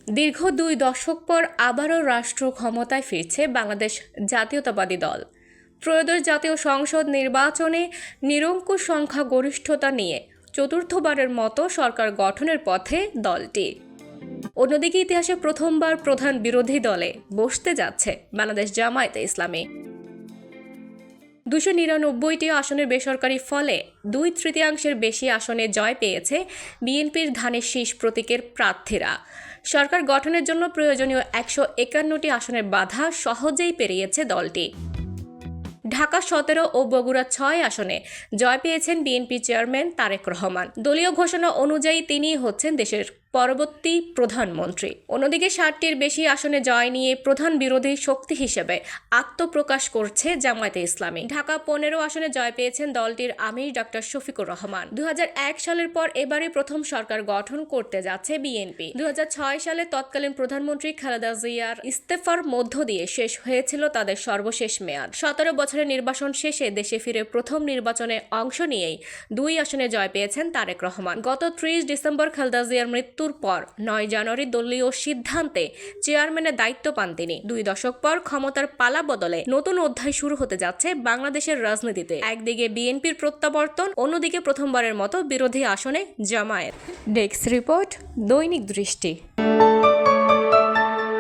দীর্ঘ 2 দশক পর আবারও রাষ্ট্র ক্ষমতায় ফিরছে বাংলাদেশ জাতীয়তাবাদী দল। ত্রয়োদশ জাতীয় সংসদ নির্বাচনে নিরঙ্কুশ সংখ্যাগরিষ্ঠতা নিয়ে চতুর্থবারের মতো সরকার গঠনের পথে দলটি। অন্যদিকে ইতিহাসে প্রথমবার প্রধান বিরোধী দলে বসতে যাচ্ছে বাংলাদেশ জামায়াতে ইসলামী। 299টি আসনের বেসরকারি ফলে 2/3 বেশি আসনে জয় পেয়েছে বিএনপির ধানের শীষ প্রতীকের প্রার্থীরা। সরকার গঠনের জন্য প্রয়োজনীয় 151টি আসনের বাধা সহজেই পেরিয়েছে দলটি। ঢাকা 17 ও বগুড়া 6 আসনে জয় পেয়েছেন বিএনপি চেয়ারম্যান তারেক রহমান। দলীয় ঘোষণা অনুযায়ী তিনিই হচ্ছেন দেশের পরবর্তী প্রধানমন্ত্রী। অন্যদিকে 60টির বেশি আসনে জয় নিয়ে প্রধান বিরোধী শক্তি হিসেবে আত্মপ্রকাশ করছে জামায়াতে ইসলামী। ঢাকা 15 আসনে জয় পেয়েছেন দলটির আমির ডক্টর শফিকুর রহমান। 2001 সালের পর এবারই প্রথম সরকার গঠন করতে যাচ্ছে বিএনপি। 2006 সালে তৎকালীন প্রধানমন্ত্রী খালেদা জিয়ার ইস্তেফার মধ্য দিয়ে শেষ হয়েছিল তাদের সর্বশেষ মেয়াদ। 17 বছরের নির্বাসন শেষে দেশে ফিরে প্রথম নির্বাচনে অংশ নিয়েই 2 আসনে জয় পেয়েছেন তারেক রহমান। গত 30 ডিসেম্বর খালেদা জিয়ার মৃত্যুর পর 9 জানুয়ারি দলীয় সিদ্ধান্তে চেয়ারম্যানের দায়িত্ব পান তিনি। 2 দশক পর ক্ষমতার পালা বদলে নতুন অধ্যায় শুরু হতে যাচ্ছে বাংলাদেশের রাজনীতিতে। একদিকে বিএনপির প্রত্যাবর্তন, অন্যদিকে প্রথমবারের মতো বিরোধী আসনে জামায়াত। ডেস্ক রিপোর্ট, দৈনিক দৃষ্টি।